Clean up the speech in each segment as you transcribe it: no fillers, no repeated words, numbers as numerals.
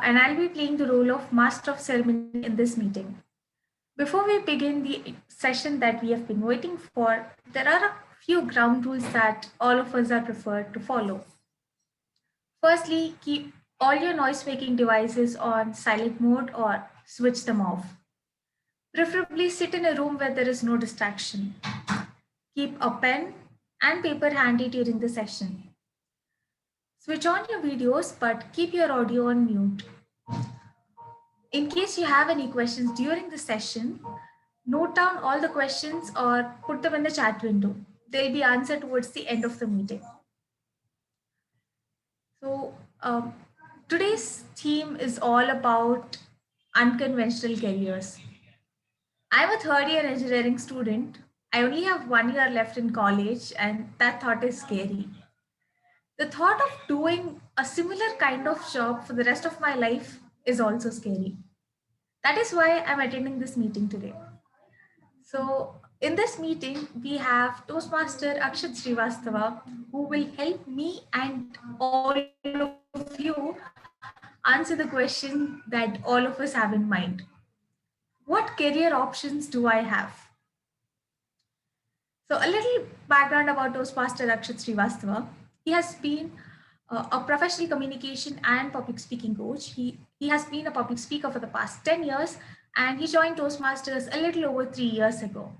and I'll be playing the role of Master of Ceremony in this meeting. Before we begin the session that we have been waiting for, there are a few ground rules that all of us are preferred to follow. Firstly, keep all your noise making devices on silent mode or switch them off. Preferably sit in a room where there is no distraction. Keep a pen and paper handy during the session. Switch on your videos but keep your audio on mute. In case you have any questions during the session, note down all the questions or put them in the chat window. They'll be answered towards the end of the meeting. So today's theme is all about unconventional careers. I'm a third year engineering student. I only have 1 year left in college, and that thought is scary. The thought of doing a similar kind of job for the rest of my life is also scary. That is why I'm attending this meeting today. So, in this meeting, we have Toastmaster Akshat Shrivastava, who will help me and all of you answer the question that all of us have in mind. What career options do I have? So, a little background about Toastmaster Akshat Srivastava. He has been a professional communication and public speaking coach. He has been a public speaker for the past 10 years, and he joined Toastmasters a little over 3 years ago.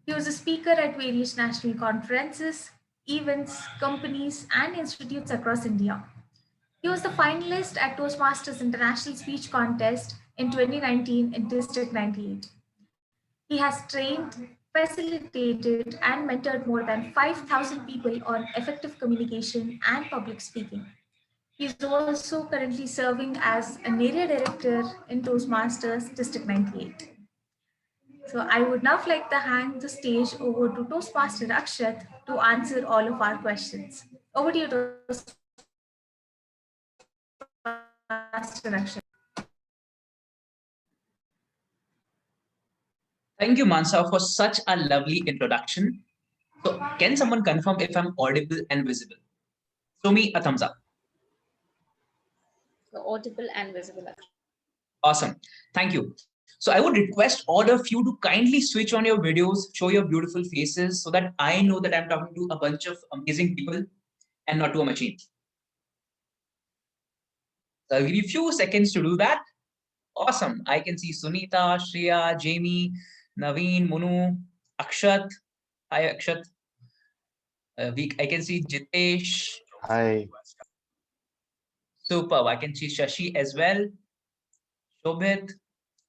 He was a speaker at various national conferences, events, companies, and institutes across India. He was the finalist at Toastmasters International Speech Contest in 2019 in District 98. He has trained, facilitated, and mentored more than 5,000 people on effective communication and public speaking. He is also currently serving as an area director in Toastmasters District 98. So I would now like to hand the stage over to Toastmaster Akshat to answer all of our questions. Over to you, Toastmaster Akshat. Thank you, Mansa, for such a lovely introduction. So, can someone confirm if I'm audible and visible? Show me a thumbs up. So audible and visible. Awesome. Thank you. So, I would request all of you to kindly switch on your videos, show your beautiful faces so that I know that I'm talking to a bunch of amazing people and not to a machine. So, I'll give you a few seconds to do that. Awesome. I can see Sunita, Shreya, Jamie, Naveen, Munu, Akshat. Hi, Akshat. I can see Jitesh. Hi. Superb. I can see Shashi as well. Shobhit.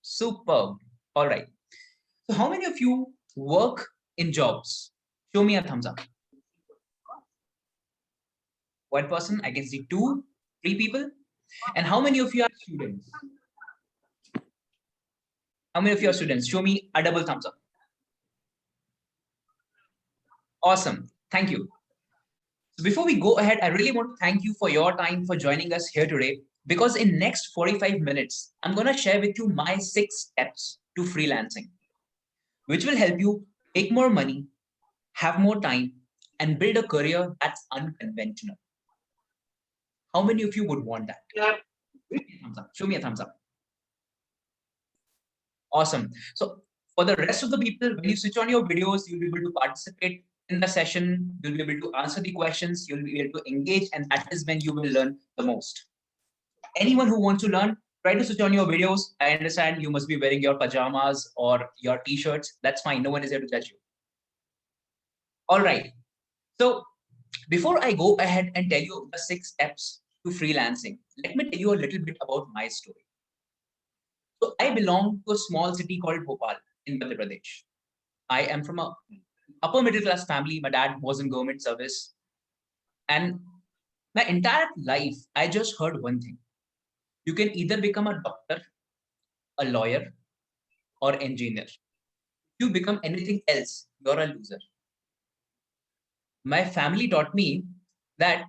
Superb. All right. So how many of you work in jobs? Show me a thumbs up. One person. I can see 2, 3 people. And how many of you are students? How many of you are students? Show me a double thumbs up. Awesome. Thank you. So before we go ahead, I really want to thank you for your time for joining us here today, because in next 45 minutes, I'm going to share with you my 6 steps to freelancing, which will help you make more money, have more time, and build a career that's unconventional. How many of you would want that? Show me a thumbs up. Awesome. So for the rest of the people, when you switch on your videos, you'll be able to participate in the session, you'll be able to answer the questions, you'll be able to engage, and that is when you will learn the most. Anyone who wants to learn, try to switch on your videos. I understand you must be wearing your pajamas or your t-shirts. That's fine. No one is here to judge you. All right. So before I go ahead and tell you the 6 steps to freelancing, let me tell you a little bit about my story. So I belong to a small city called Bhopal in Madhya Pradesh. I am from a upper middle class family. My dad was in government service. And my entire life, I just heard one thing. You can either become a doctor, a lawyer, or engineer. If you become anything else, you're a loser. My family taught me that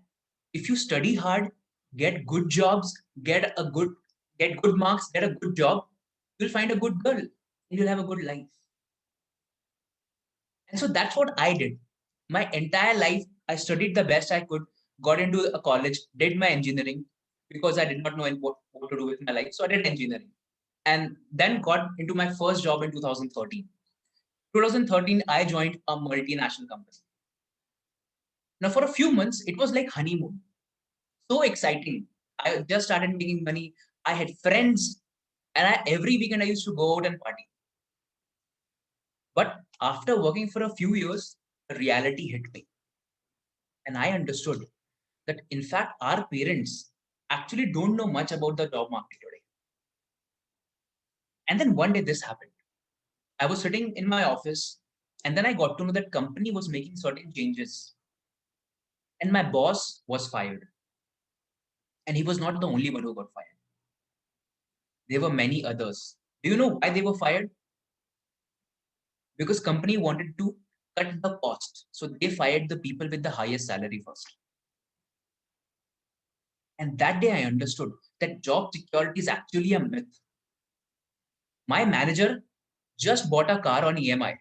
if you study hard, get good jobs, get good marks, get a good job, you'll find a good girl and you'll have a good life. And so that's what I did. My entire life, I studied the best I could, got into a college, did my engineering. because I did not know what to do with my life. So I did engineering and then got into my first job in 2013. 2013, I joined a multinational company. Now, for a few months, it was like honeymoon. So exciting. I just started making money. I had friends, and every weekend I used to go out and party. But after working for a few years, reality hit me. And I understood that, in fact, our parents actually don't know much about the job market today. And then one day this happened. I was sitting in my office, and then I got to know that company was making certain changes. And my boss was fired. And he was not the only one who got fired. There were many others. Do you know why they were fired? Because company wanted to cut the cost. So they fired the people with the highest salary first. And that day I understood that job security is actually a myth. My manager just bought a car on EMI.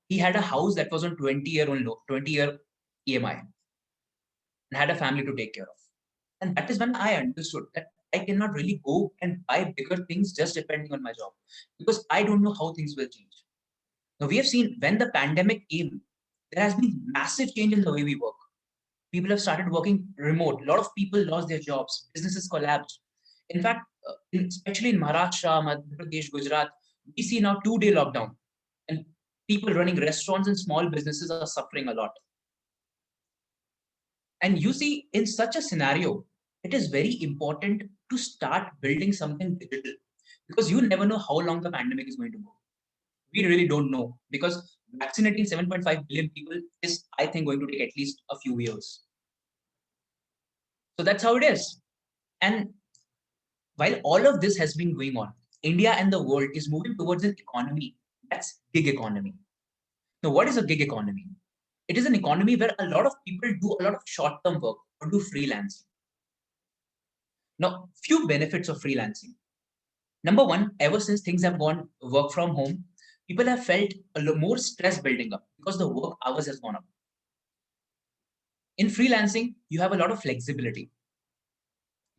He had a house that was on 20-year EMI and had a family to take care of. And that is when I understood that I cannot really go and buy bigger things just depending on my job because I don't know how things will change. Now, we have seen when the pandemic came, there has been massive change in the way we work. People have started working remote. A lot of people lost their jobs. Businesses collapsed. In fact, especially in Maharashtra, Madhya Pradesh, Gujarat, we see now 2-day lockdown. And people running restaurants and small businesses are suffering a lot. And you see, in such a scenario, it is very important to start building something digital because you never know how long the pandemic is going to go. We really don't know because vaccinating 7.5 billion people is, I think, going to take at least a few years. So that's how it is. And while all of this has been going on, India and the world is moving towards an economy that's gig economy. Now, what is a gig economy? It is an economy where a lot of people do a lot of short-term work or do freelancing. Now, few benefits of freelancing. Number one, ever since things have gone work from home, people have felt a lot more stress building up because the work hours has gone up. In freelancing, you have a lot of flexibility.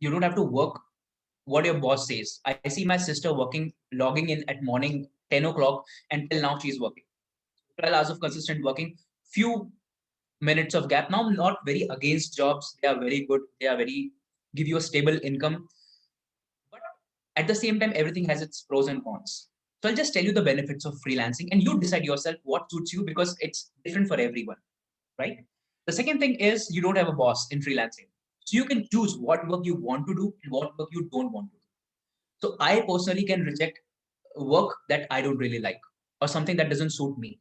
You don't have to work what your boss says. I see my sister logging in at morning 10 o'clock until now she's working. 12 hours of consistent working, few minutes of gap. Now I'm not very against jobs. They are very good. They are very give you a stable income. But at the same time, everything has its pros and cons. So I'll just tell you the benefits of freelancing and you decide yourself what suits you because it's different for everyone, right? The second thing is you don't have a boss in freelancing. So you can choose what work you want to do and what work you don't want to do. So I personally can reject work that I don't really like or something that doesn't suit me.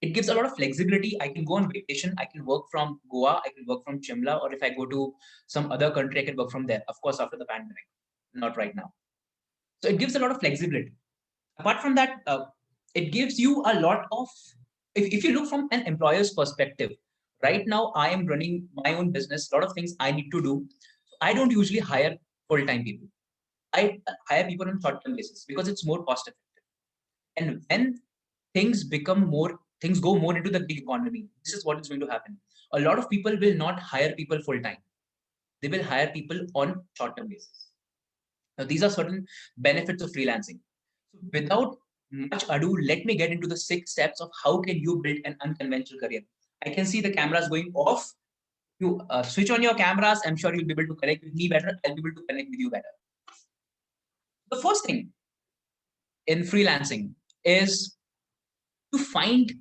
It gives a lot of flexibility. I can go on vacation. I can work from Goa. I can work from Shimla. Or if I go to some other country, I can work from there. Of course, after the pandemic, not right now. So it gives a lot of flexibility. Apart from that, it gives you a lot of, if you look from an employer's perspective, right now I am running my own business, a lot of things I need to do. I don't usually hire full-time people. I hire people on short-term basis because it's more cost effective. And when things go more into the gig economy, this is what is going to happen. A lot of people will not hire people full-time. They will hire people on short-term basis. Now, these are certain benefits of freelancing. So without much ado, let me get into the 6 steps of how can you build an unconventional career. I can see the cameras going off. You switch on your cameras. I'm sure you'll be able to connect with me better. I'll be able to connect with you better. The first thing in freelancing is to find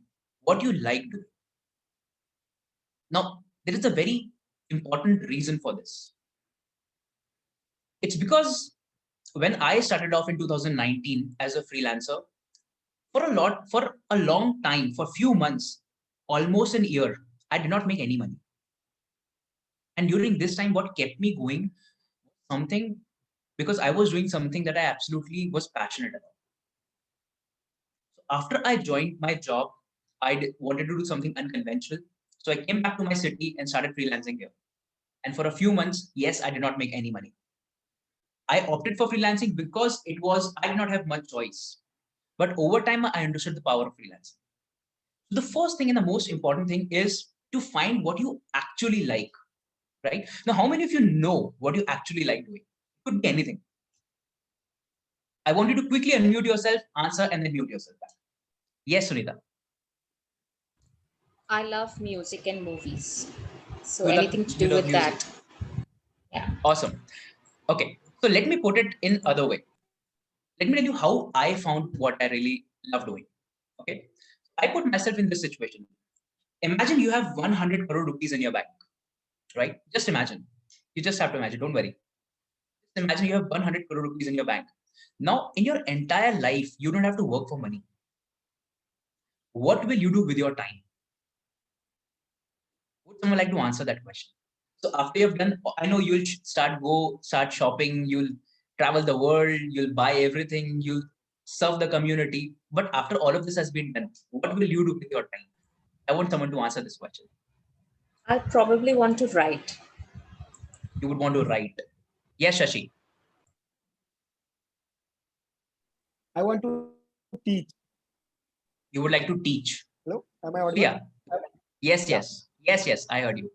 what you like to do. Now, there is a very important reason for this. It's because when I started off in 2019 as a freelancer, for a long time, for few months, almost an year, I did not make any money. And during this time, what kept me going, something because I was doing something that I absolutely was passionate about. So after I joined my job, wanted to do something unconventional. So I came back to my city and started freelancing here. And for a few months, yes, I did not make any money. I opted for freelancing because I did not have much choice. But over time, I understood the power of freelancing. So the first thing and the most important thing is to find what you actually like, right? Now, how many of you know what you actually like doing? It could be anything. I want you to quickly unmute yourself, answer, and then mute yourself back. Yes, Sunita. I love music and movies. So You anything love to do you love with music. that. Yeah. Awesome. Okay, so let me put it in other way. Let me tell you how I found what I really love doing. Okay, I put myself in this situation. Imagine you have 100 crore rupees in your bank, right? Just imagine. You just have to imagine. Don't worry. Just imagine you have 100 crore rupees in your bank. Now, in your entire life, you don't have to work for money. What will you do with your time? Would someone like to answer that question? So after you've done, I know you'll start shopping, you'll travel the world, you'll buy everything, you'll serve the community. But after all of this has been done, what will you do with your time? I want someone to answer this question. I probably want to write. You would want to write. Yes, Shashi. I want to teach. You would like to teach. Hello, am I audible? Shreya. Yes, Yeah. yes. Yes, yes. I heard you.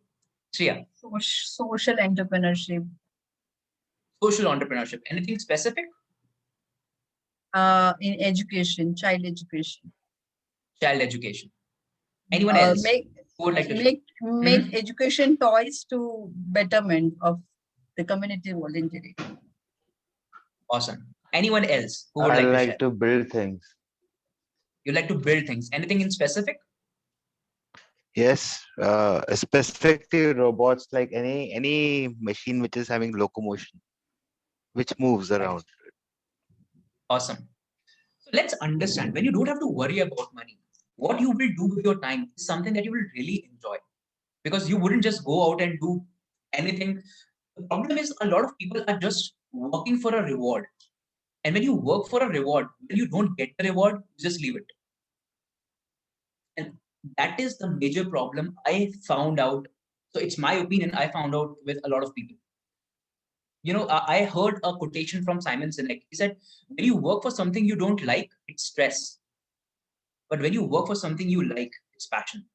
Shreya. Social entrepreneurship, Social entrepreneurship. Anything specific? in education, child education. Child education. Anyone Uh, else make who would like to share? make Mhm. education toys to betterment of the community volunteering. Awesome. Anyone else who would I like to like share? to build things. You like to build things. Anything in specific? Yes, specifically robots like any machine which is having locomotion, which moves Right. around. Awesome. So let's understand when you don't have to worry about money, what you will do with your time is something that you will really enjoy because you wouldn't just go out and do anything. The problem is a lot of people are just working for a reward. And when you work for a reward, when you don't get the reward, you just leave it. And that is the major problem I found out. So it's my opinion, I found out with a lot of people. You know, I heard a quotation from Simon Sinek. He said, when you work for something you don't like, it's stress. But when you work for something you like, it's passion.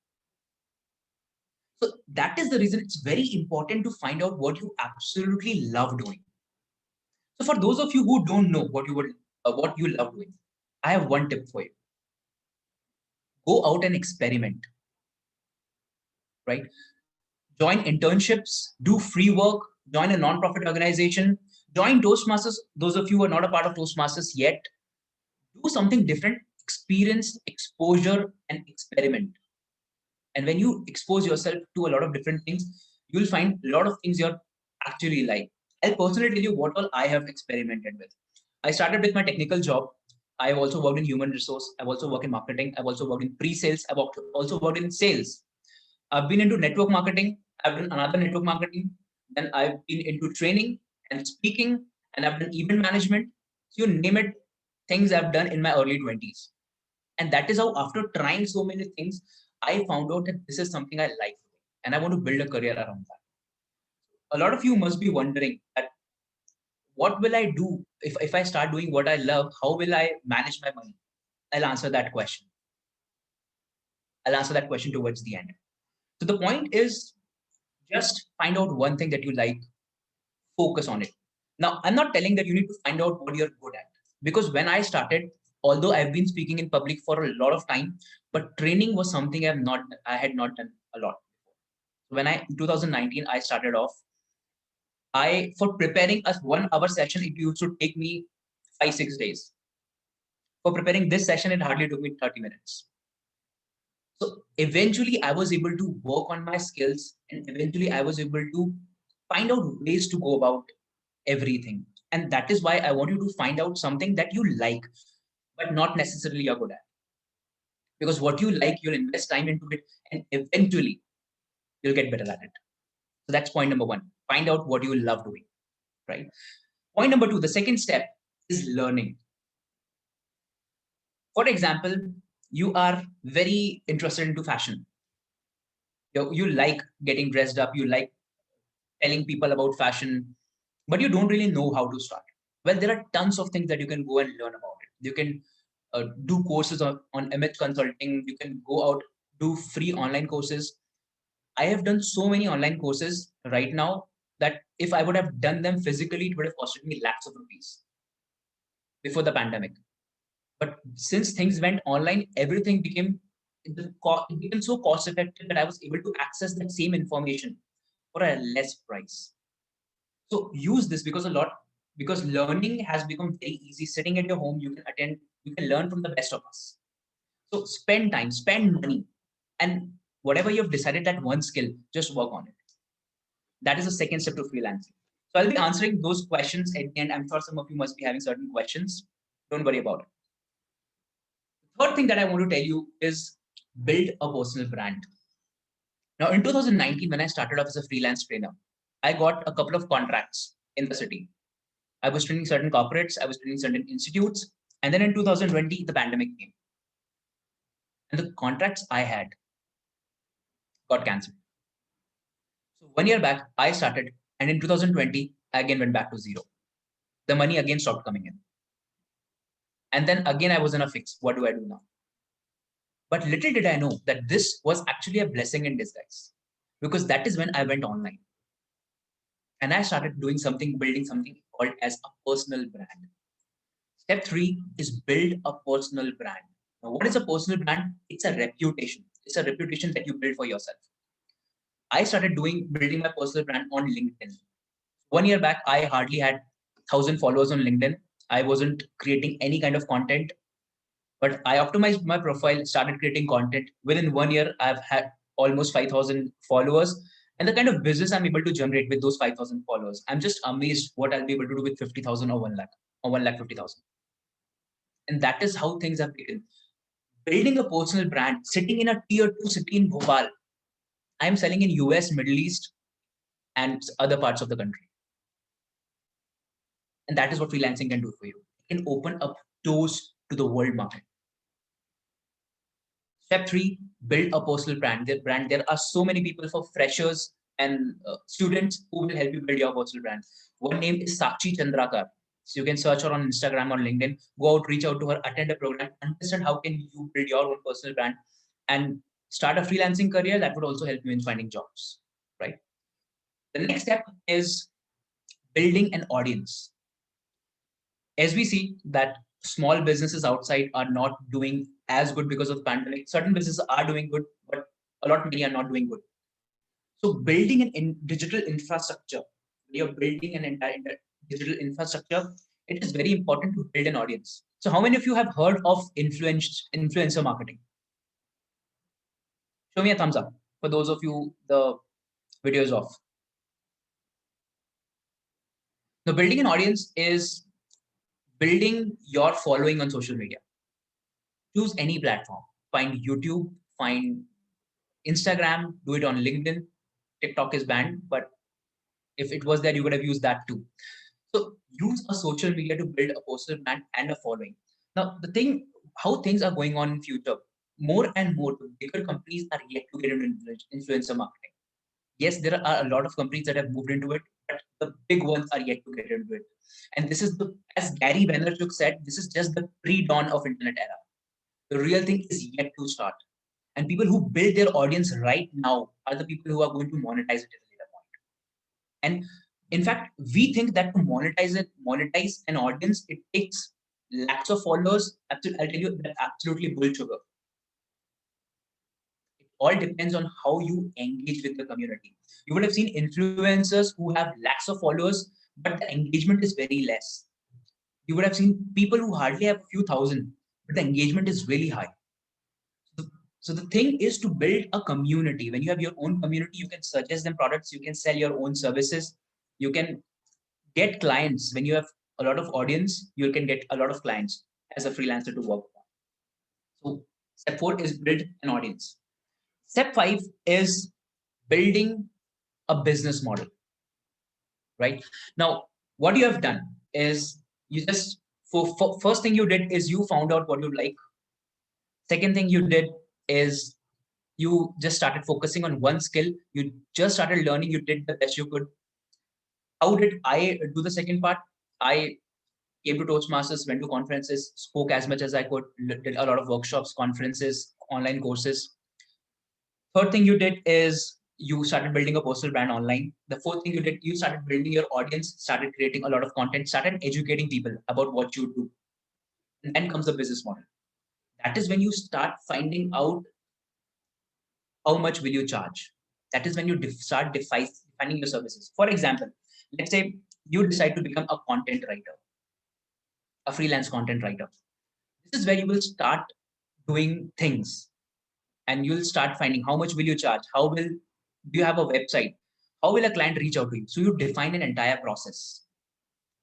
So that is the reason it's very important to find out what you absolutely love doing. So for those of you who don't know what you love doing, I have one tip for you. Go out and experiment, right? Join internships, do free work, join a non-profit organization, join Toastmasters. Those of you who are not a part of Toastmasters yet, do something different, experience, exposure, and experiment. And when you expose yourself to a lot of different things, you'll find a lot of things you're actually like. I'll personally tell you what all I have experimented with. I started with my technical job. I've also worked in human resource. I've also worked in marketing. I've also worked in pre-sales. Also worked in sales. I've been into network marketing. I've done another network marketing. Then I've been into training and speaking, and I've done event management. So you name it, things I've done in my early 20s. And that is how, after trying so many things, I found out that this is something I like and I want to build a career around that. A lot of you must be wondering that what will I do if I start doing what I love? How will I manage my money? I'll answer that question. I'll answer that question towards the end. So the point is just find out one thing that you like, focus on it. Now, I'm not telling that you need to find out what you're good at, because when I started, although I've been speaking in public for a lot of time, but training was something I had not done a lot. When in 2019 I started off, for preparing a 1 hour session, it used to take me 5-6 days. For preparing this session, it hardly took me 30 minutes. So eventually I was able to work on my skills, and eventually I was able to find out ways to go about everything. And that is why I want you to find out something that you like, but not necessarily you're good at. Because what you like, you'll invest time into it, and eventually you'll get better at it. So that's point number one. Find out what you love doing, right? Point number two, the second step is learning. For example, you are very interested into fashion. You like getting dressed up, you like telling people about fashion, but you don't really know how to start. Well, there are tons of things that you can go and learn about it. You can do courses on image consulting. You can go out, do free online courses. I have done so many online courses right now that if I would have done them physically, it would have costed me lakhs of rupees before the pandemic. But since things went online, everything became it became so cost effective that I was able to access that same information for a less price. So use this because learning has become very easy. Sitting at your home, you can attend, you can learn from the best of us. So spend time, spend money, and whatever you've decided that one skill, just work on it. That is the second step to freelancing. So I'll be answering those questions at the end. I'm sure some of you must be having certain questions. Don't worry about it. The third thing that I want to tell you is build a personal brand. Now, in 2019, when I started off as a freelance trainer, I got a couple of contracts in the city. I was training certain corporates, I was training certain institutes, and then in 2020, the pandemic came. And the contracts I had got cancelled. So 1 year back, I started, and in 2020, I again went back to zero. The money again stopped coming in. And then again, I was in a fix. What do I do now? But little did I know that this was actually a blessing in disguise, because that is when I went online. And I started doing something, building something called as a personal brand. Step 3 is build a personal brand. Now, what is a personal brand? It's a reputation. It's a reputation that you build for yourself. I started building my personal brand on LinkedIn. 1 year back, I hardly had 1,000 followers on LinkedIn. I wasn't creating any kind of content, but I optimized my profile, started creating content. Within 1 year, I've had almost 5,000 followers. And the kind of business I'm able to generate with those 5,000 followers, I'm just amazed what I'll be able to do with 50,000 or 1 lakh or 1,50,000. And that is how things have taken. Building a personal brand, sitting in a tier 2 city in Bhopal. I'm selling in US, Middle East, and other parts of the country. And that is what freelancing can do for you. It can open up doors to the world market. Step 3, build a personal brand. There are so many people for freshers and students who will help you build your personal brand. One name is Sakshi Chandrakar. So you can search her on Instagram or LinkedIn, go out, reach out to her, attend a program, understand how can you build your own personal brand and start a freelancing career that would also help you in finding jobs, right? The next step is building an audience. As we see that small businesses outside are not doing as good because of the pandemic, certain businesses are doing good, but a lot many are not doing good. So building an digital infrastructure, you're building an entire digital infrastructure, it is very important to build an audience. So how many of you have heard of influencer marketing? Show me a thumbs up. For those of you, the video is off. Now, building an audience is building your following on social media. Choose any platform. Find YouTube, find Instagram, do it on LinkedIn. TikTok is banned, but if it was there, you would have used that too. So use a social media to build a personal brand and a following. Now, the thing, how things are going on in future, more and more, the bigger companies are yet to get into influencer marketing. Yes, there are a lot of companies that have moved into it, but the big ones are yet to get into it. And this is as Gary Vaynerchuk said, this is just the pre-dawn of internet era. The real thing is yet to start. And people who build their audience right now are the people who are going to monetize it at a later point. And in fact, we think that to monetize an audience, it takes lakhs of followers. I'll tell you, that's absolutely bull sugar. It all depends on how you engage with the community. You would have seen influencers who have lakhs of followers, but the engagement is very less. You would have seen people who hardly have a few thousand, but the engagement is really high. So the thing is to build a community. When you have your own community, you can suggest them products, you can sell your own services, you can get clients. When you have a lot of audience, you can get a lot of clients as a freelancer to work on. So step 4 is build an audience. Step 5 is building a business model, right? Now, what you have done is you just, first thing you did is you found out what you like. Second thing you did is you just started focusing on one skill. You just started learning. You did the best you could. How did I do the second part? I came to Toastmasters, went to conferences, spoke as much as I could, did a lot of workshops, conferences, online courses. Third thing you did is you started building a personal brand online. The fourth thing you did, you started building your audience, started creating a lot of content, started educating people about what you do. And then comes the business model. That is when you start finding out how much will you charge. That is when you start defining your services. For example, let's say you decide to become a content writer, a freelance content writer. This is where you will start doing things, and you'll start finding how much will you charge, how will do you have a website, how will a client reach out to you. So you define an entire process.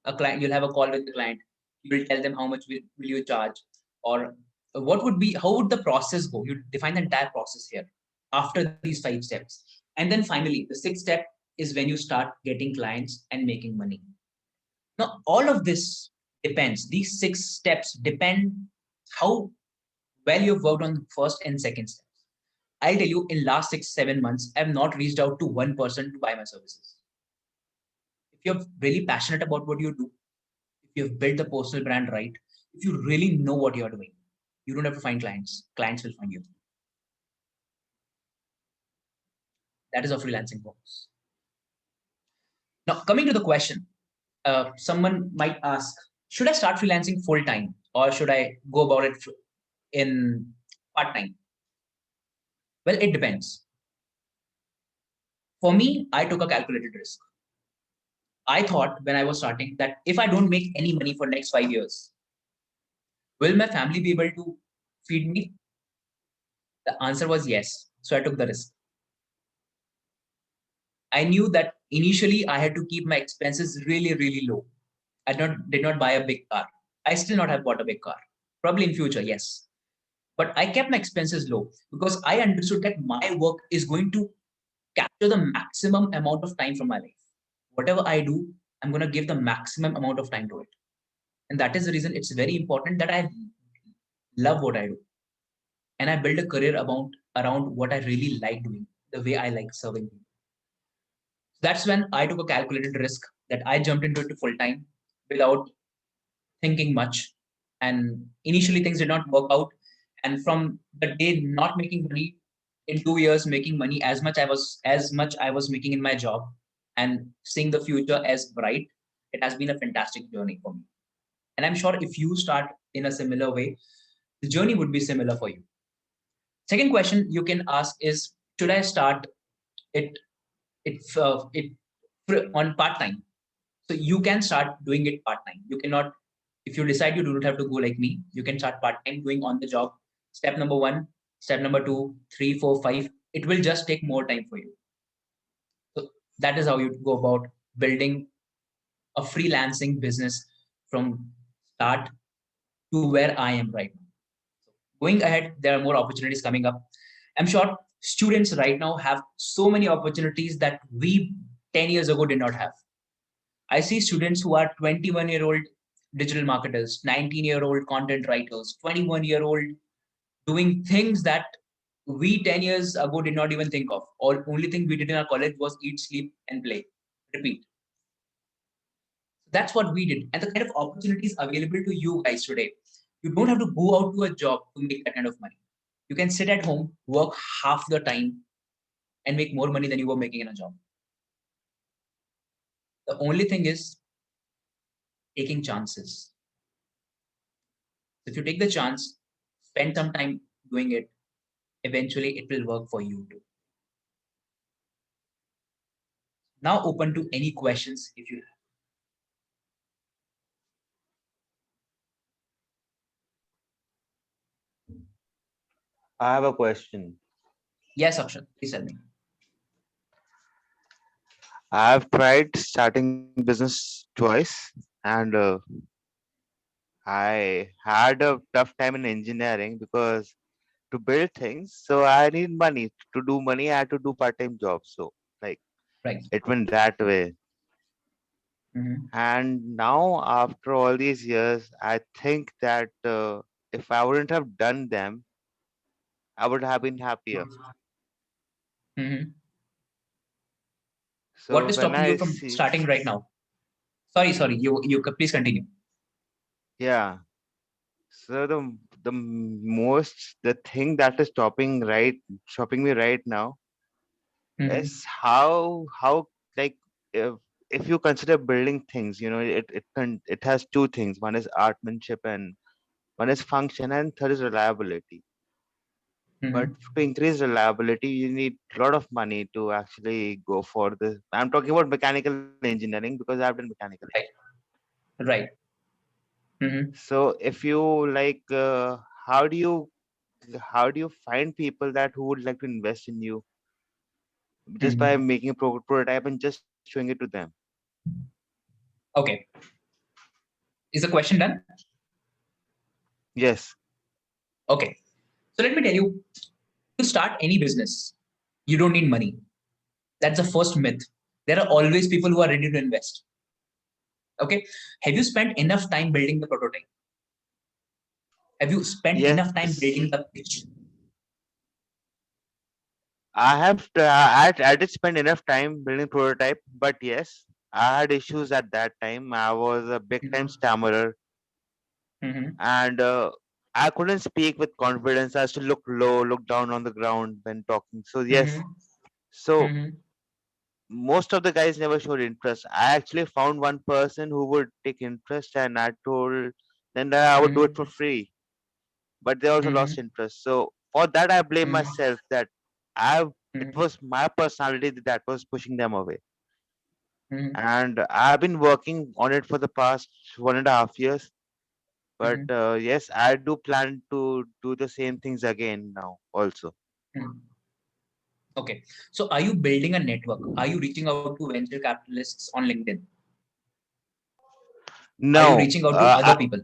A client, you'll have a call with the client, you will tell them how much will you charge, or what would be, how would the process go. You define the entire process here after these 5 steps. And then finally the sixth step is when you start getting clients and making money. Now all of this depends, these 6 steps depend how well you've worked on first and second steps. I'll tell you, in last 6-7 months, I've not reached out to one person to buy my services. If you're really passionate about what you do, if you've built the personal brand right, if you really know what you're doing, you don't have to find clients. Clients will find you. That is how freelancing works. Now, coming to the question, someone might ask, should I start freelancing full time or should I go about it in part time? Well, it depends. For me, I took a calculated risk. I thought when I was starting that if I don't make any money for next 5 years, will my family be able to feed me? The answer was yes. So I took the risk. I knew that initially I had to keep my expenses really, really low. I did not buy a big car. I still not have bought a big car. Probably in future, yes. But I kept my expenses low because I understood that my work is going to capture the maximum amount of time from my life. Whatever I do, I'm going to give the maximum amount of time to it. And that is the reason it's very important that I love what I do. And I build a career around what I really like doing, the way I like serving people. That's when I took a calculated risk that I jumped into it full time without thinking much. And initially things did not work out. And from the day not making money, in 2 years making money as much I was making in my job and seeing the future as bright, it has been a fantastic journey for me. And I'm sure if you start in a similar way, the journey would be similar for you. Second question you can ask is, should I start it on part time? So you can start doing it part time. You cannot, if you decide you do not have to go like me, you can start part time doing on the job. Step number 1, step number 2, 3, 4, 5. It will just take more time for you. So that is how you go about building a freelancing business from start to where I am right now. Going ahead, there are more opportunities coming up. I'm sure students right now have so many opportunities that we 10 years ago did not have. I see students who are 21-year-old digital marketers, 19-year-old content writers, 21-year-old doing things that we 10 years ago did not even think of. All only thing we did in our college was eat, sleep, and play. Repeat. That's what we did. And the kind of opportunities available to you guys today, you don't have to go out to a job to make that kind of money. You can sit at home, work half the time, and make more money than you were making in a job. The only thing is taking chances. If you take the chance, spend some time doing it, eventually it will work for you too. Now open to any questions if you have. I have a question. Yes, Akshat, please tell me. I've tried starting business twice, and I had a tough time in engineering because to build things, so I need money. To do money, I had to do part-time jobs. So like Right. it went that way. Mhm. And now, after all these years, I think that if I wouldn't have done them, I would have been happier. Mhm. What So is when stopping you I from see, starting right now? Sorry. You please continue. yeah. So the thing that is stopping me right now is how like if you consider building things, it has two things. One is artmanship and one is function, and third is reliability. But Mhm. to increase reliability, you need a lot of money to actually go for this. I'm talking about mechanical engineering because I've done mechanical engineering. Right. Right. Mhm. So if you like, how do you find people that who would like to invest in you just by Mhm. making a prototype and just showing it to them? Okay. Is the question done? Yes. Okay. So let me tell you, to start any business, you don't need money. That's the first myth. There are always people who are ready to invest. Okay. Have you spent enough time building the prototype? Have you spent enough time Yes. building the pitch? I did spend enough time building prototype, but yes, I had issues at that time. I was a big time Mhm. stammerer, Mhm. and I couldn't speak with confidence. I used to look low, look down on the ground when talking. So yes, Mhm. so Mhm. most of the guys never showed interest. I actually found one person who would take interest, and I told then that I would do it Mhm. for free, but they also lost Mhm. interest. So for that, I blame Mhm. myself that I it Mhm. was my personality that was pushing them away. Mhm. And I've been working on it for the past 1.5 years. But Mhm. yes, I do plan to do the same things again now also. Mhm. Okay. So are you building a network? Are you reaching out to venture capitalists on LinkedIn? Are you No, reaching out to other people?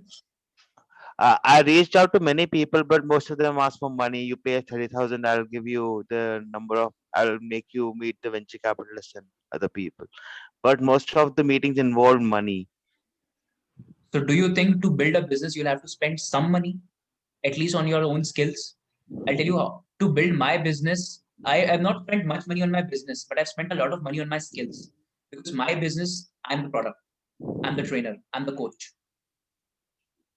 I reached out to many people, but most of them ask for money. You pay 30,000, I'll give you the number of, I'll make you meet the venture capitalists and other people. But most of the meetings involve money. So do you think to build a business, you'll have to spend some money, at least on your own skills? I'll tell you how. To build my business, I have not spent much money on my business, but I've spent a lot of money on my skills. Because my business, I'm the product, I'm the trainer, I'm the coach.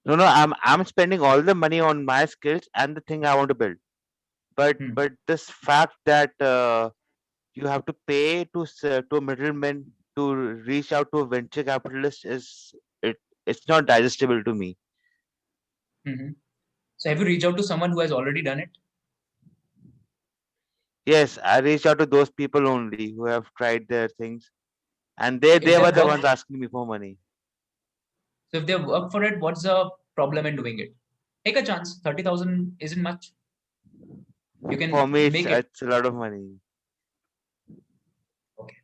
No, no, I'm spending all the money on my skills and the thing I want to build. Hmm. But this fact that you have to pay to a middleman to reach out to a venture capitalist it it's not digestible to me. Hmm. So have you reached out to someone who has already done it? Yes, I reached out to those people only who have tried their things, and they So if they were they've the worked, ones asking me for money. so if they've worked for it, what's the problem in doing it? Take a chance. 30,000 isn't much. You For can me, it's make it. it's a lot of money. Okay.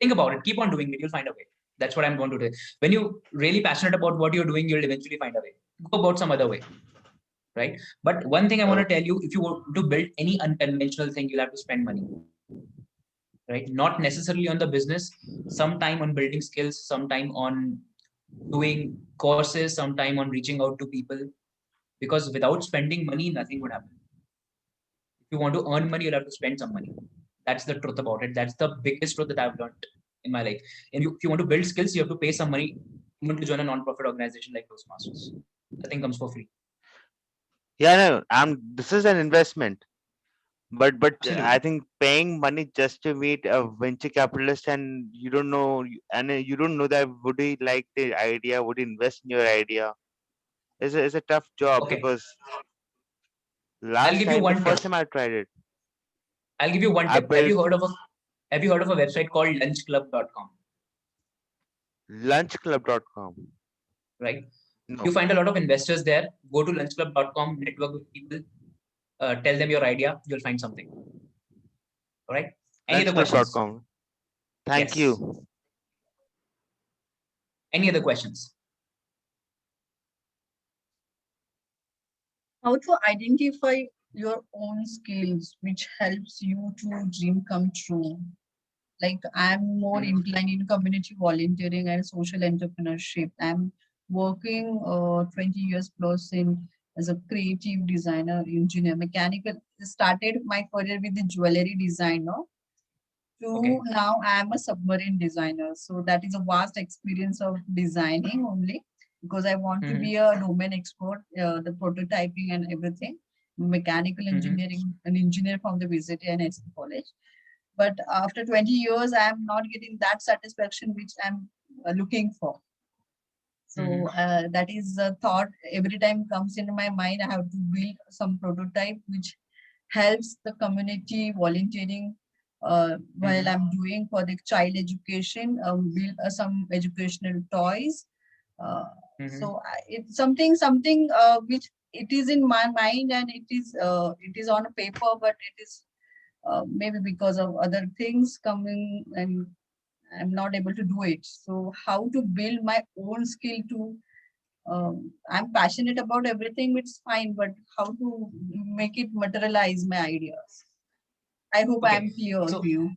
Think about it. Keep on doing it. You'll find a way. That's what I'm going to do. When you're really passionate about what you're doing, you'll eventually find a way. Go about some other way, right? But one thing I want to tell Okay. you, if you want to build any unconventional thing, you'll have to spend money, right? Not necessarily on the business, some time on building skills, some time on doing courses, some time on reaching out to people. Because without spending money, nothing would happen. If you want to earn money, you'll have to spend some money. That's the truth about it. That's the biggest truth that I've learned in my life. And if you want to build skills, you have to pay some money even to join a non-profit organization like Toastmasters. Nothing comes for free. Yeah, no, this is an investment. But I Absolutely. think paying money just to meet a venture capitalist, and you don't know that would he like the idea, would he invest in your idea, is a tough job Okay. because I'll last give you time, the one tip. first time I tried it, I'll give you one I tip. built Have you heard of a website called lunchclub.com? lunchclub.com. Right? You No, find a lot of investors there. Go to lunchclub.com, network with people, tell them your idea, you'll find something. All right. Any other questions? lunchclub.com. Thank Yes. you. Any other questions? How to identify your own skills, which helps you to dream come true. Like I'm more Mhm. inclined in community volunteering and social entrepreneurship. I'm working 20 years plus in as a creative designer, engineer, mechanical. Started my career with the jewelry design, no? To Okay. now I am a submarine designer. So that is a vast experience of designing only because I want to be Mhm. a domain expert, the prototyping and everything, mechanical Mhm. engineering, an engineer from the VCT and SC college. but after 20 years, I am not getting that satisfaction which I'm looking for. So that is a thought every time comes into my mind. I have to build some prototype which helps the community volunteering while I'm doing for the child education, build some educational toys. Uh, it's something which it is in my mind, and it is on a paper, but it is maybe because of other things coming, and I'm not able to do it. So how to build my own skill to I'm passionate about everything, it's fine, but how to make it materialize my ideas? I hope Okay. I'm clear So, to you.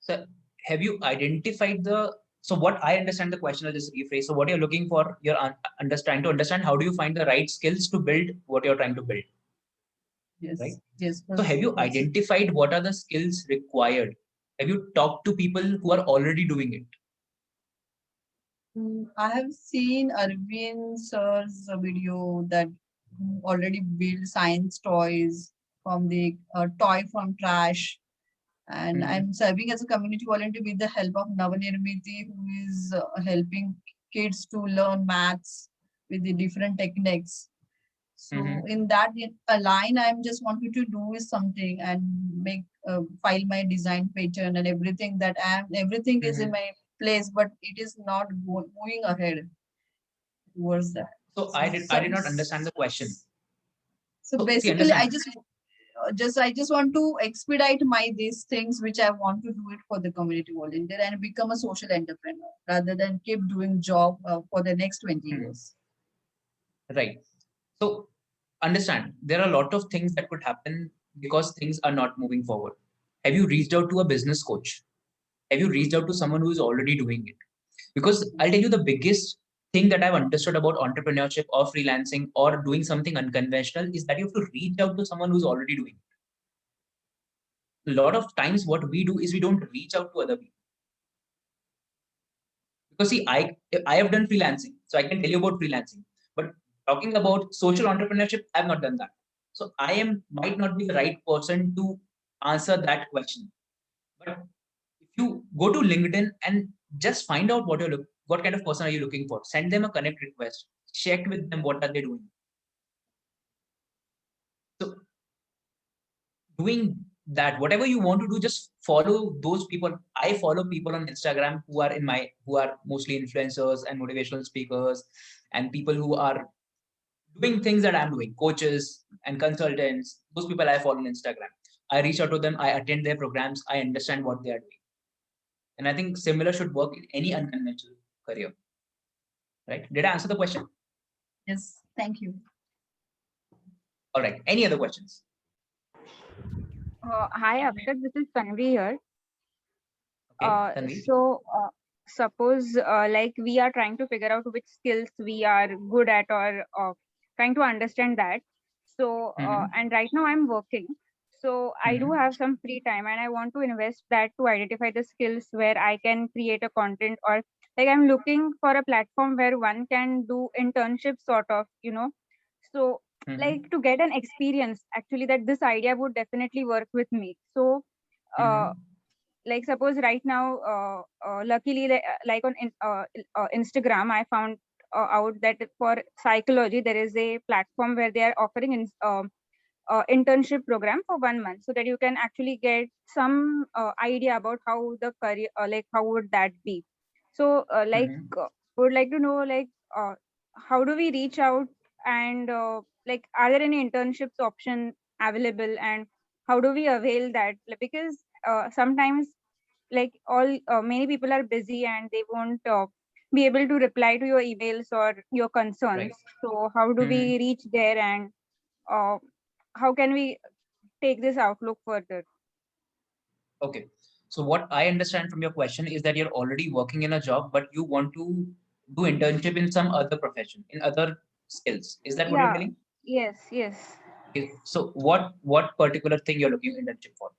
so have you identified the, so what I understand the question, I'll just rephrase. So what you're looking for, you're trying to understand how do you find the right skills to build what you're trying to build, right? Yes, yes. So have you Yes. identified what are the skills required? Have you talked to people who are already doing it? I have seen Arvind sir's video that already built science toys from the toy from trash. And I'm serving as a community volunteer with the help of Navanirmiti, who is helping kids to learn maths with the different techniques. So in that a line, I'm just wanted to do is something and make file my design pattern and everything that everything is in my place, but it is not moving ahead towards that. So I did not understand the question. So So see, basically, understand. I just want to expedite my these things which I want to do it for the community volunteer and become a social entrepreneur rather than keep doing job for the next 20 years. Right. So understand, there are a lot of things that could happen because things are not moving forward. Have you reached out to a business coach? Have you reached out to someone who is already doing it? Because I'll tell you the biggest thing that I've understood about entrepreneurship or freelancing or doing something unconventional is that you have to reach out to someone who's already doing it. A lot of times what we do is we don't reach out to other people. Because see, I have done freelancing, so I can tell you about freelancing. But talking about social entrepreneurship, I have not done that. So might not be the right person to answer that question. But if you go to LinkedIn and just find out what kind of person are you looking for, send them a connect request, check with them what are they doing. So doing that, whatever you want to do, just follow those people. I follow people on Instagram who are mostly influencers and motivational speakers and people who are doing things that I'm doing, coaches and consultants. Those people I follow on Instagram. I reach out to them, I attend their programs, I understand what they are doing. And I think similar should work in any unconventional career. Right? Did I answer the question? Yes, thank you. All right. Any other questions? Hi, Akshat. This is Tanvi here. Okay, Tanvi. Suppose like we are trying to figure out which skills we are good at or trying to understand that. So, and right now I'm working. So I do have some free time and I want to invest that to identify the skills where I can create a content or like I'm looking for a platform where one can do internship sort of, So like to get an experience actually that this idea would definitely work with me. So like suppose right now luckily like on Instagram I found out that for psychology there is a platform where they are offering internship program for 1 month so that you can actually get some idea about how the career like how would that be. So would like to know like how do we reach out and like are there any internships option available and how do we avail that. Like, because sometimes like all many people are busy and they won't be able to reply to your emails or your concerns. So how do we reach there and uh, how can we take this outlook further? Okay. So what I understand from your question is that you're already working in a job, but you want to do internship in some other profession, in other skills. Is that what you're Yeah. telling? Yes. Okay. So what particular thing you're looking internship for?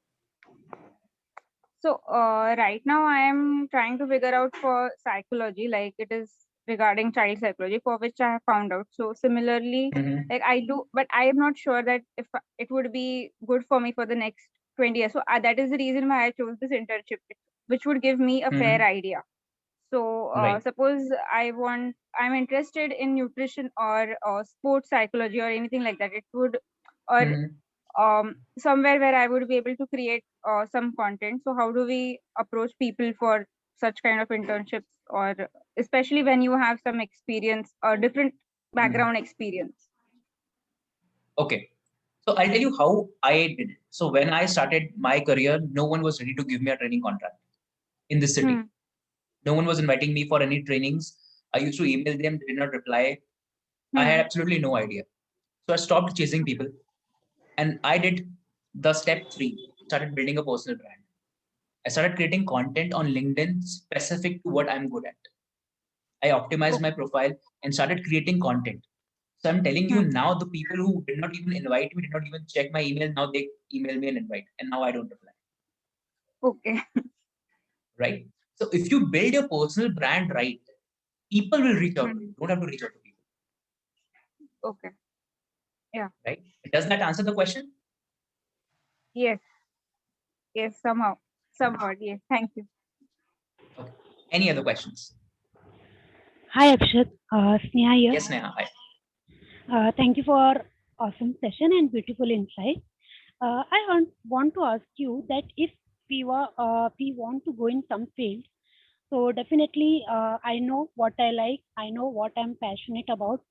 So right now I am trying to figure out for psychology, like it is regarding child psychology, for which I have found out. So similarly, like I do, but I am not sure that if it would be good for me for the next 20 years. So that is the reason why I chose this internship, which would give me a fair idea. So Right. suppose I'm interested in nutrition or sports psychology or anything like that. It would, or somewhere where I would be able to create some content. So how do we approach people for such kind of internships, or especially when you have some experience or different background experience? Okay. So I'll tell you how I did it. So when I started my career, no one was ready to give me a training contract in this city. No one was inviting me for any trainings. I used to email them, they did not reply. I had absolutely no idea. So I stopped chasing people and I did the step 3, started building a personal brand. I started creating content on LinkedIn specific to what I'm good at. I optimized my profile and started creating content. So I'm telling you now, the people who did not even invite me, did not even check my email, now they email me and invite, and now I don't reply. Okay. Right? So if you build your personal brand right, people will reach out to you. You don't have to reach out to people. Okay. Yeah. Right? Does that answer the question? Yes. Yes. Somehow. Somewhat. Yes. Thank you. Okay. Any other questions? Hi Akshat, Sneha here. Yes, Neha. Hi. Thank you for awesome session and beautiful insight. I want to ask you that if we want to go in some field, so definitely I know what I like, I know what I'm passionate about,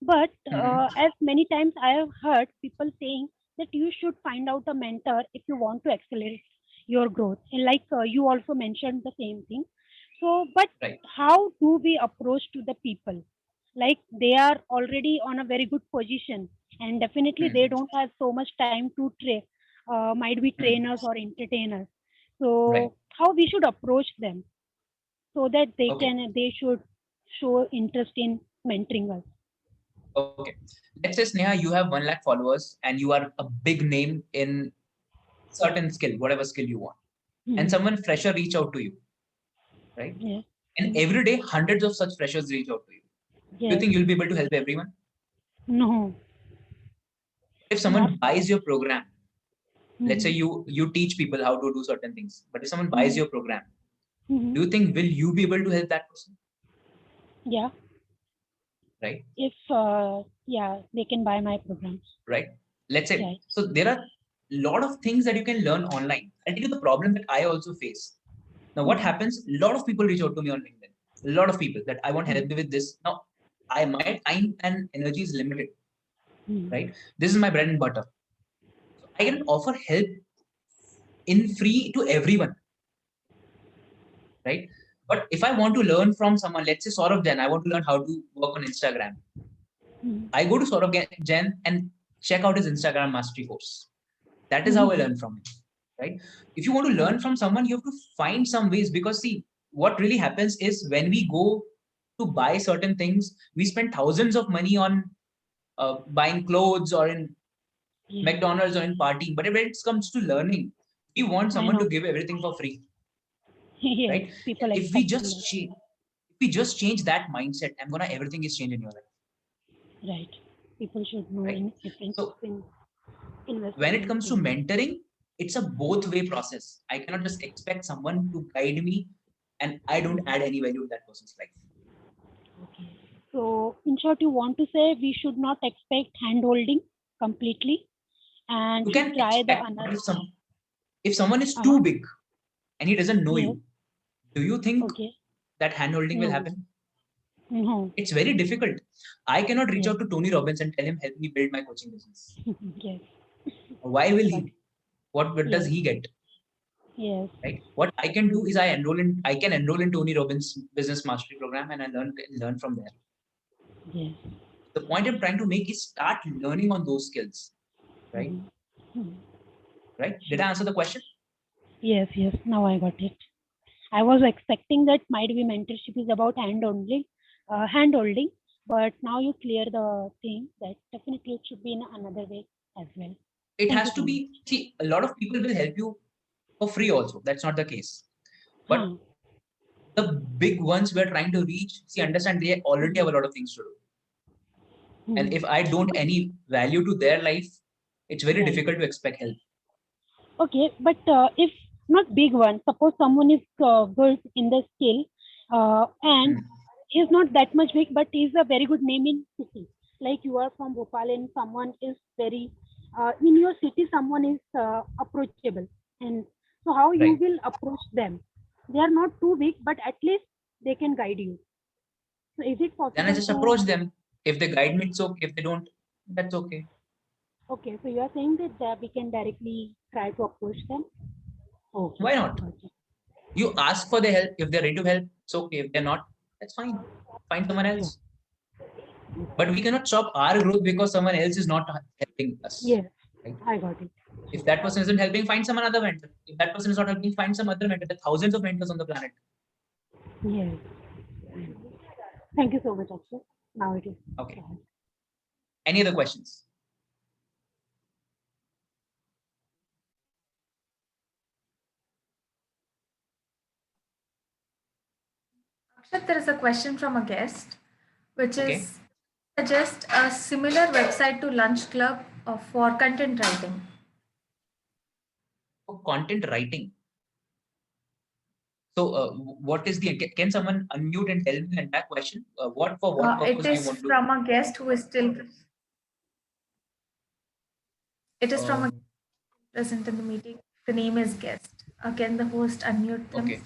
but as many times I have heard people saying that you should find out a mentor if you want to accelerate your growth. And like you also mentioned the same thing. So, but Right. how do we approach to the people? Like they are already on a very good position, and definitely they don't have so much time to train. Might be trainers or entertainers. Right. So, how we should approach them so that Okay. they should show interest in mentoring us. Okay. Let's say, Sneha, you have 1 lakh followers and you are a big name in certain skill, whatever skill you want. And someone fresher reach out to you, right? Yeah. And every day, hundreds of such freshers reach out to you. Do you Yes. think you'll be able to help everyone? No. If Not. someone buys your program, let's say Mhm. you teach people how to do certain things, but if someone buys Mhm. your program, Mhm. do you think will you be able to help that person? Yeah. Right? If yeah, they can buy my programs. Right? Let's say, Right. so there are a lot of things that you can learn online. I'll tell you the problem that I also face. Now, what happens? A lot of people reach out to me on LinkedIn. A lot of people that I want help me with this. Now, my time and energy is limited, right? This is my bread and butter. So I can offer help in free to everyone, right? But if I want to learn from someone, let's say Saurabh Jain, I want to learn how to work on Instagram. I go to Saurabh Jain and check out his Instagram mastery course. That is how I learn from him, right? If you want to learn from someone, you have to find some ways, because see, what really happens is when we go to buy certain things, we spend thousands of money on buying clothes or in McDonald's or in partying. But when it comes to learning, we want I someone to know. give everything for free, Yes. right? People If we expecting just that. change, if we just change that mindset, everything is changed in your life, Right. People should know right? in difference So between when investing it and comes to saving. mentoring, it's a both way process. I cannot just expect someone to guide me and I don't add any value to that person's life. Okay. So, in short, you want to say we should not expect hand holding completely and You should can try the expect, but another. if someone is too Uh-huh. big and he doesn't know Yes. you, do you think Okay. that hand holding will No. happen? No. It's very difficult. I cannot reach Yes. out to Tony Robbins and tell him, help me build my coaching business. Yes. Why will But he? What does yes. he get? Yes. Right? What I can do is I can enroll in Tony Robbins business mastery program and I learn from there. Yes. The point I'm trying to make is start learning on those skills. Right? Right? Did I answer the question? Yes. Yes. Now I got it. I was expecting that might be mentorship is about hand holding, but now you clear the thing that definitely it should be in another way as well. It Thank has you to so much. be, see, a lot of people will help you for free also. That's not the case. But Huh. the big ones we're trying to reach, see, understand they already have a lot of things to do. And if I don't any value to their life, it's very Right. difficult to expect help. Okay, but if not big one, suppose someone is good in the skill and is not that much big, but is a very good name in city. Like you are from Bhopal and someone is very in your city, someone is approachable, and so how you Right. will approach them? They are not too big, but at least they can guide you. So is it Then I possible just to? approach them. If they guide me, it's okay. If they don't, that's okay. Okay, so you are saying that we can directly try to approach them. Okay, Why not? got it. You ask for the help. If they're ready to help, it's okay. If they're not, that's fine. Find someone Yeah. else. But we cannot stop our growth because someone else is not helping us. Yes, Right? I got it. If that person isn't helping, find some other mentor. If that person is not helping, find some other mentor. There are thousands of mentors on the planet. Yes. Thank you so much, Akshay. Now it is. Okay. Any other questions? Akshat, there is a question from a guest, which Okay. is suggest a similar website to Lunch Club for content writing. For content writing. So, what is the? Can someone unmute and tell me the entire question? What It purpose do you is want to? from a guest who is still. It is from a present in the meeting. The name is guest. Can the host unmute them? Okay.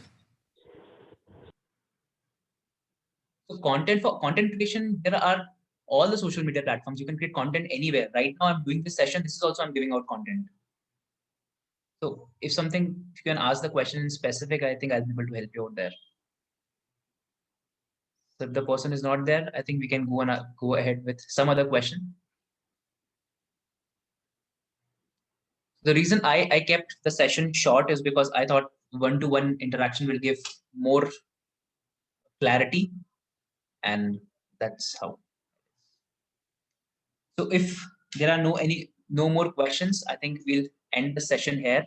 So for content creation, there are all the social media platforms. You can create content anywhere. Right now, I'm doing this session. This is also I'm giving out content. So if you can ask the question in specific, I think I'll be able to help you out there. So if the person is not there, I think we can go ahead with some other question. The reason I kept the session short is because I thought one-to-one interaction will give more clarity, and that's how. So if there are no more questions, I think we'll end the session here.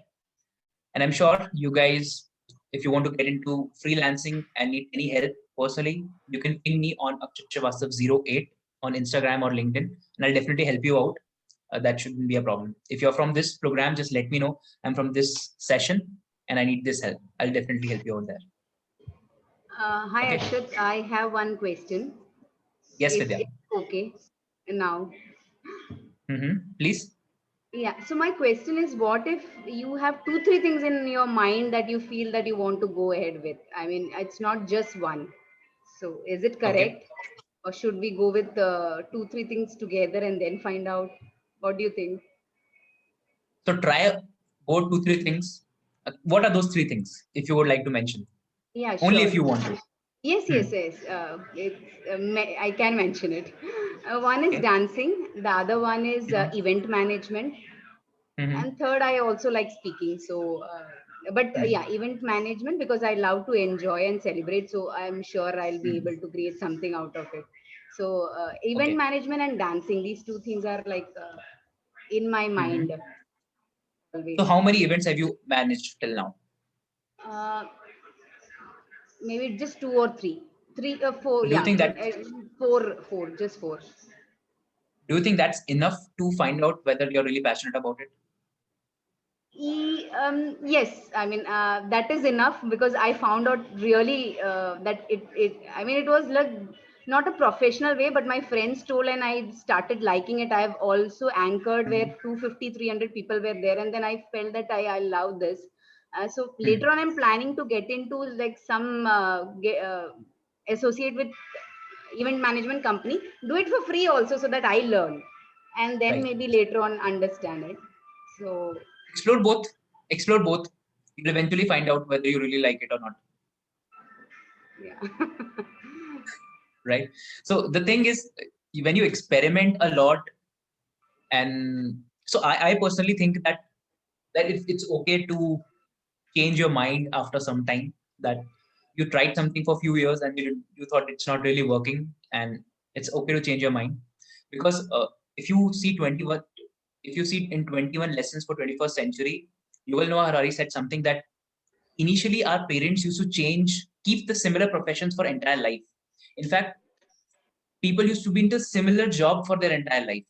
And I'm sure you guys, if you want to get into freelancing and need any help personally, you can ping me on Akshat Shrivastava 08 on Instagram or LinkedIn, and I'll definitely help you out. That shouldn't be a problem. If you're from this program, just let me know. I'm from this session and I need this help. I'll definitely help you out there. Hi, Okay. Akshat. I have one question. Yes, If Vidya. it's okay now. Please. Yeah. So my question is, what if you have two, three things in your mind that you feel that you want to go ahead with? I mean, it's not just one. So is it Okay. correct? Or should we go with two, three things together and then find out? What do you think? So try go 2, 3 things. What are those 3 things, if you would like to mention? Yeah, Only sure. if you want to. Yes, yes, yes. I can mention it. One is Okay. dancing. The other one is event management. And third, I also like speaking. So, yeah, event management because I love to enjoy and celebrate. So I'm sure I'll be able to create something out of it. So, event Okay. management and dancing, these two things are like in my mind always. So how many events have you managed till now? Uh, Maybe just two or three, three or four. Do you Yeah, think but that four, just four. do you think that's enough to find out whether you're really passionate about it? Yes, I mean that is enough because I found out really that I mean it was like not a professional way, but my friends told and I started liking it. I have also anchored where 250, 300 people were there, and then I felt that I love this. So later on, I'm planning to get into like some associate with event management company, do it for free also so that I learn, and then Right. maybe later on understand it. So Explore both. Explore both. You'll eventually find out whether you really like it or not. yeah. Right. So the thing is, when you experiment a lot, and so I personally think that it's okay to change your mind after some time, that you tried something for a few years and you thought it's not really working, and it's okay to change your mind, because if you see 21 if you see in 21 lessons for 21st century, you will know Harari said something that initially our parents used to keep the similar professions for entire life. In fact, people used to be into similar job for their entire life.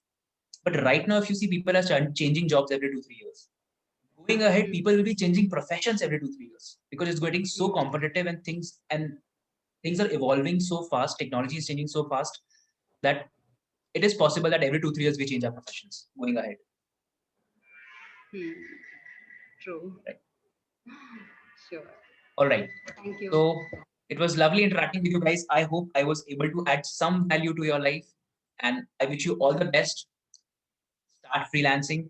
But right now, if you see, people are changing jobs every 2, 3 years. going ahead, people will be changing professions every 2-3 years because it's getting so Hmm. competitive and things are evolving so fast. Technology is changing so fast that it is possible that every 2-3 years we change our professions going ahead. Hmm. True. Right. Sure. All right. Thank you. So it was lovely interacting with you guys. I hope I was able to add some value to your life, and I wish you all the best. Start freelancing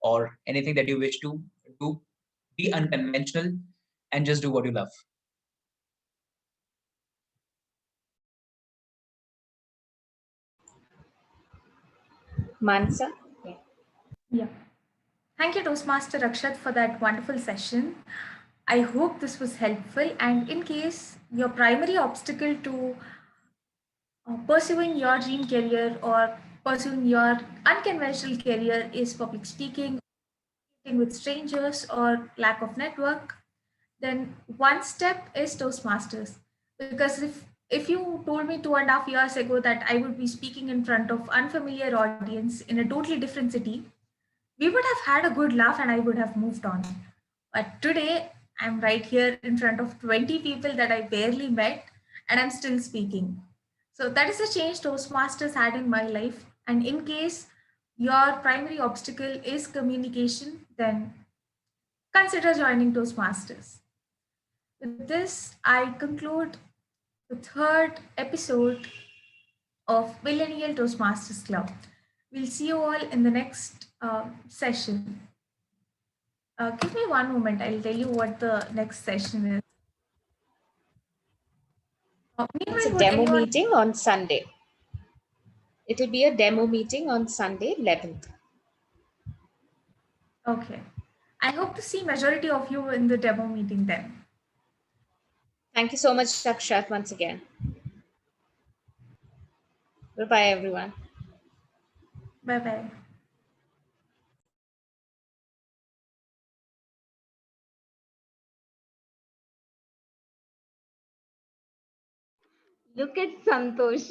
or anything that you wish to do. Be unconventional and just do what you love. Mansa? Yeah. Yeah. Thank you, Toastmaster Akshat, for that wonderful session. I hope this was helpful. And in case your primary obstacle to pursuing your dream career or pursuing your unconventional career is public speaking, with strangers, or lack of network, then one step is Toastmasters. Because if you told me 2.5 years ago that I would be speaking in front of unfamiliar audience in a totally different city, we would have had a good laugh and I would have moved on. But today, I'm right here in front of 20 people that I barely met and I'm still speaking. So that is a change Toastmasters had in my life. And in case your primary obstacle is communication, then consider joining Toastmasters. With this, I conclude the third episode of Millennial Toastmasters Club. We'll see you all in the next session. Give me one moment. I'll tell you what the next session is. It's a Meanwhile, would demo anyone? meeting on Sunday. It will be a demo meeting on Sunday, 11th. Okay. I hope to see majority of you in the demo meeting then. Thank you so much, Akshat, once again. Goodbye, everyone. Bye bye. Look at Santosh.